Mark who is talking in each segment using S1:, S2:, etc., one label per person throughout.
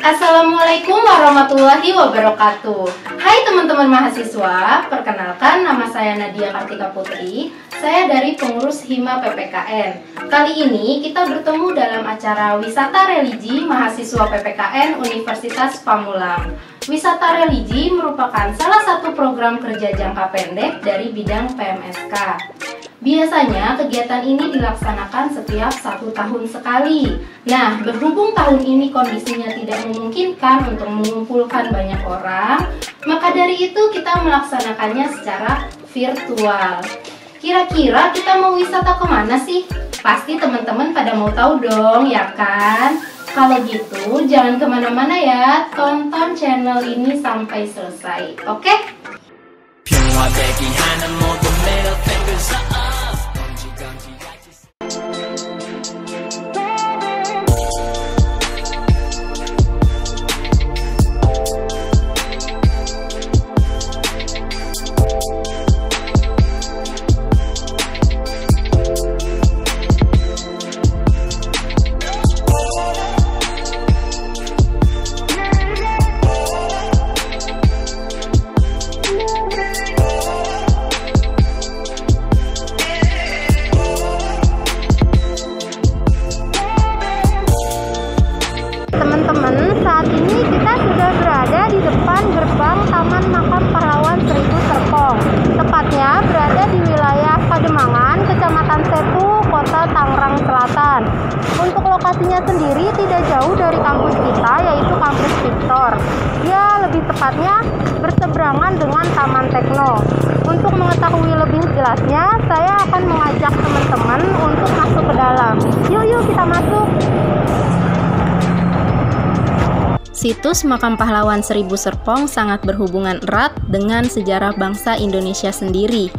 S1: Assalamualaikum warahmatullahi wabarakatuh. Hai teman-teman mahasiswa, perkenalkan nama saya Nadia Kartika Putri. Saya dari pengurus Hima PPKN. Kali ini kita bertemu dalam acara Wisata Religi Mahasiswa PPKN Universitas Pamulang. Wisata religi merupakan salah satu program kerja jangka pendek dari bidang PMSK. Biasanya kegiatan ini dilaksanakan setiap 1 tahun sekali. Nah, berhubung tahun ini kondisinya tidak memungkinkan untuk mengumpulkan banyak orang, maka dari itu kita melaksanakannya secara virtual. Kira-kira kita mau wisata kemana sih? Pasti teman-teman pada mau tahu dong, ya kan? Kalau gitu, jangan kemana-mana ya, tonton channel ini sampai selesai, oke?
S2: Teman-teman, saat ini kita sudah berada di depan gerbang Taman Makam Pahlawan Seribu Serpong. Tepatnya berada di wilayah Pademangan, Kecamatan Setu, Kota Tangerang Selatan. Untuk lokasinya sendiri tidak jauh dari kampus kita, yaitu kampus Victor. Ya, lebih tepatnya berseberangan dengan Taman Tekno. Untuk mengetahui lebih jelasnya, saya akan mengajak teman-teman untuk masuk ke dalam. Yuk kita masuk. Situs Makam Pahlawan Seribu Serpong sangat berhubungan erat dengan sejarah bangsa Indonesia sendiri.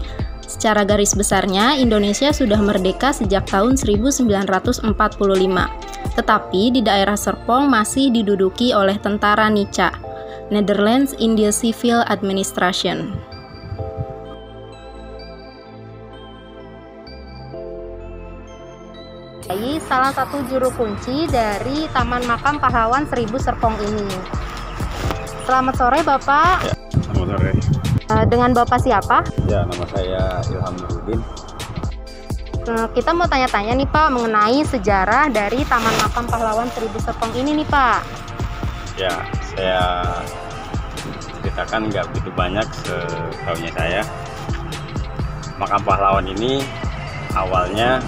S2: Secara garis besarnya, Indonesia sudah merdeka sejak tahun 1945. Tetapi di daerah Serpong masih diduduki oleh tentara NICA, Netherlands India Civil Administration. Salah satu juru kunci dari Taman Makam Pahlawan Seribu Serpong ini. Selamat sore Bapak.
S3: Ya, selamat sore.
S2: Dengan Bapak siapa?
S3: Ya, nama saya Ilham Nurudin.
S2: Kita mau tanya-tanya nih Pak mengenai sejarah dari Taman Makam Pahlawan Seribu Serpong ini nih Pak.
S3: Ya, saya ceritakan nggak begitu banyak setahunya saya. Makam pahlawan ini awalnya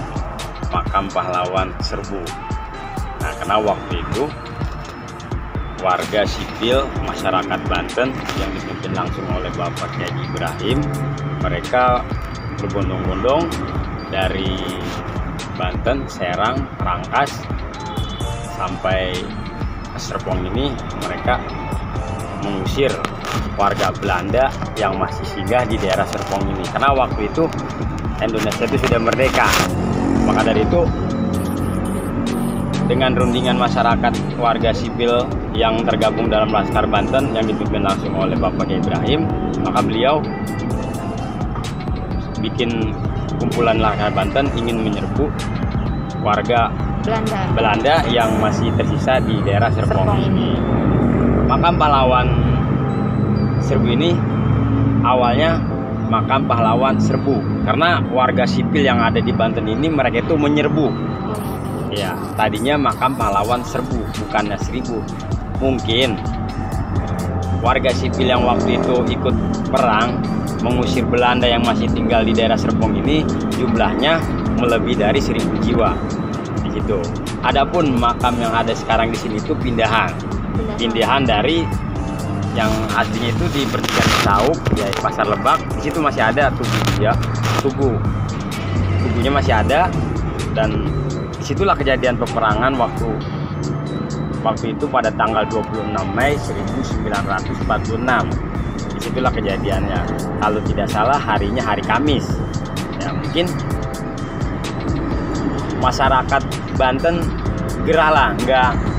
S3: Makam Pahlawan Serbu. Nah, karena waktu itu warga sipil masyarakat Banten yang dipimpin langsung oleh Bapak Kiai Ibrahim, mereka berbondong-bondong dari Banten, Serang, Rangkas sampai ke Serpong ini. Mereka mengusir warga Belanda yang masih singgah di daerah Serpong ini, karena waktu itu Indonesia itu sudah merdeka. Maka dari itu, dengan rundingan masyarakat warga sipil yang tergabung dalam Laskar Banten yang dipimpin langsung oleh Bapak Kiai Ibrahim, maka beliau bikin kumpulan Laskar Banten ingin menyerbu warga Belanda yang masih tersisa di daerah Serpong ini. Makam Pahlawan Serbu ini awalnya Makam Pahlawan Serbu, karena warga sipil yang ada di Banten ini mereka itu menyerbu. Ya, tadinya Makam Pahlawan Serbu, bukannya Seribu. Mungkin warga sipil yang waktu itu ikut perang mengusir Belanda yang masih tinggal di daerah Serpong ini jumlahnya melebihi dari 1000 jiwa di situ. Adapun makam yang ada sekarang di sini itu pindahan dari yang aslinya itu di Pertigaan Saup, ya Pasar Lebak. Di situ masih ada tubuhnya masih ada, dan disitulah kejadian peperangan waktu itu pada tanggal 26 Mei 1946. Disitulah kejadiannya. Kalau tidak salah harinya hari Kamis. Ya, mungkin masyarakat Banten gerah lah,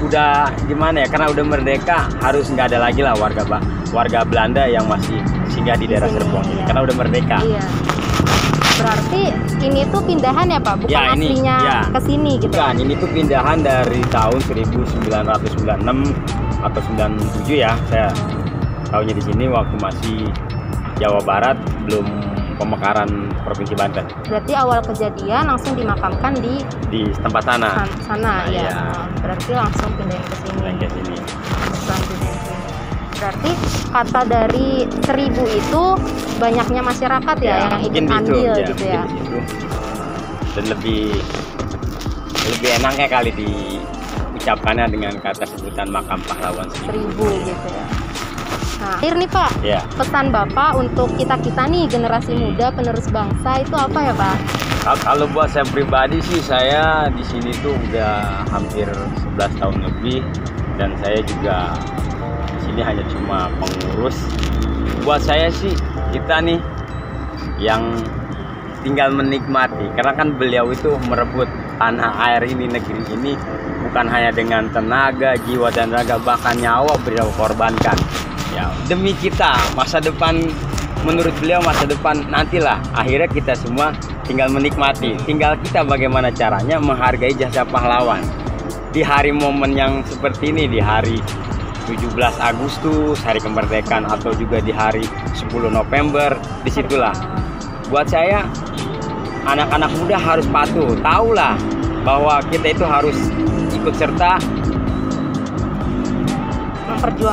S3: udah gimana ya, karena udah merdeka harus nggak ada lagi lah warga Belanda yang masih singgah di daerah Serpong ini, karena udah merdeka. Iya.
S2: Berarti ini tuh pindahan ya Pak, bukan
S3: ya,
S2: aslinya ke sini gitu?
S3: Bukan, ini tuh pindahan dari tahun 1996 atau 97 ya, saya tahunya di sini waktu masih Jawa Barat, belum pemekaran Provinsi Banten.
S2: Berarti awal kejadian langsung dimakamkan di
S3: tempat sana.
S2: Sana ya. Berarti langsung pindahin ke sini. Berarti kata dari 1000 itu banyaknya masyarakat ya yang ikut andil gitu ya.
S3: Dan lebih enaknya kali diucapkannya dengan kata sebutan makam pahlawan 1000
S2: gitu ya. Nah, akhir nih Pak, pesan Bapak untuk kita-kita nih generasi muda penerus bangsa itu apa ya Pak?
S3: Kalau buat saya pribadi sih, saya di sini tuh udah hampir 11 tahun lebih, dan saya juga di sini hanya cuma pengurus. Buat saya sih, kita nih yang tinggal menikmati, karena kan beliau itu merebut tanah air ini, negeri ini, bukan hanya dengan tenaga, jiwa dan raga, bahkan nyawa beliau korbankan. Ya, demi kita, masa depan menurut beliau masa depan nantilah. Akhirnya kita semua tinggal menikmati, tinggal kita bagaimana caranya menghargai jasa pahlawan. Di hari momen yang seperti ini, di hari 17 Agustus, hari kemerdekaan, atau juga di hari 10 November, disitulah buat saya anak-anak muda harus patuh, tahulah bahwa kita itu harus ikut serta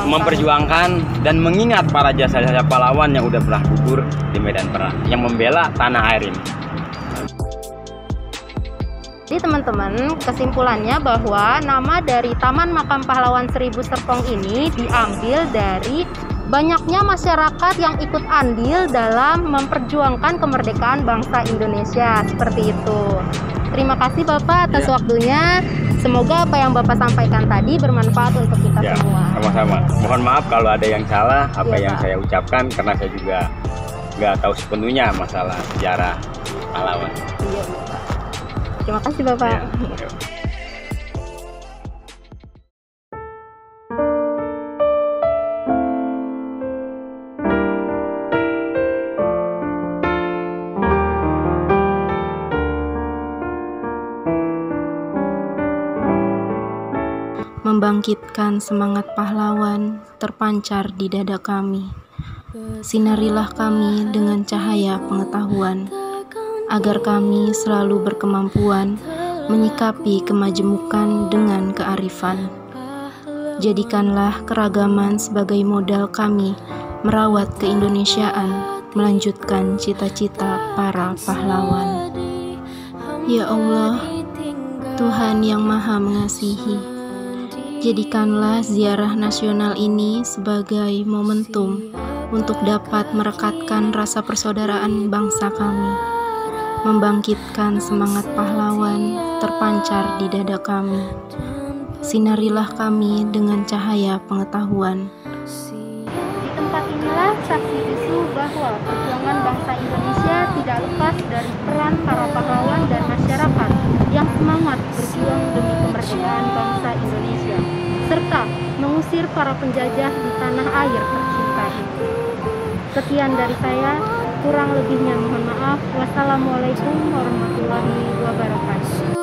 S3: memperjuangkan dan mengingat para jasa-jasa pahlawan yang udah pernah gugur di medan perang, yang membela tanah air ini.
S2: Jadi teman-teman, kesimpulannya bahwa nama dari Taman Makam Pahlawan 1000 Serpong ini diambil dari banyaknya masyarakat yang ikut andil dalam memperjuangkan kemerdekaan bangsa Indonesia, seperti itu. Terima kasih Bapak atas waktunya. Semoga apa yang Bapak sampaikan tadi bermanfaat untuk kita semua.
S3: Sama-sama. Mohon maaf kalau ada yang salah apa yang saya ucapkan, karena saya juga nggak tahu sepenuhnya masalah sejarah pahlawan.
S2: Iya, Bapak. Terima kasih Bapak.
S4: Membangkitkan semangat pahlawan terpancar di dada kami. Sinarilah kami dengan cahaya pengetahuan, agar kami selalu berkemampuan menyikapi kemajemukan dengan kearifan. Jadikanlah keragaman sebagai modal kami merawat keindonesiaan, melanjutkan cita-cita para pahlawan. Ya Allah, Tuhan yang Maha Mengasihi, jadikanlah ziarah nasional ini sebagai momentum untuk dapat merekatkan rasa persaudaraan bangsa kami, membangkitkan semangat pahlawan terpancar di dada kami. Sinarilah kami dengan cahaya pengetahuan.
S2: Di tempat inilah saksi bisu bahwa perjuangan bangsa Indonesia tidak lepas dari peran para pahlawan dan masyarakat yang semangat berjuang demi kemerdekaan bangsa Indonesia, serta mengusir para penjajah di tanah air tercinta itu. Sekian dari saya, kurang lebihnya mohon maaf. Wassalamualaikum warahmatullahi wabarakatuh.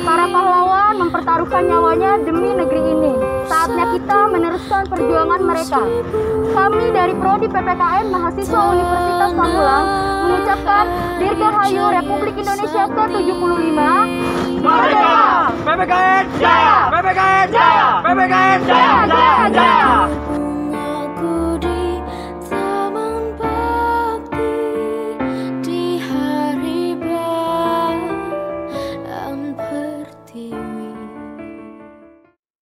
S2: Para pahlawan mempertaruhkan nyawanya demi negeri ini. Saatnya kita meneruskan perjuangan mereka. Kami dari Prodi PPKN Mahasiswa Universitas Pamulang mengucapkan Dirgahayu Republik Indonesia ke-75. Merdeka!
S3: PPKN Jaya! PPKN Jaya! PPKN Jaya!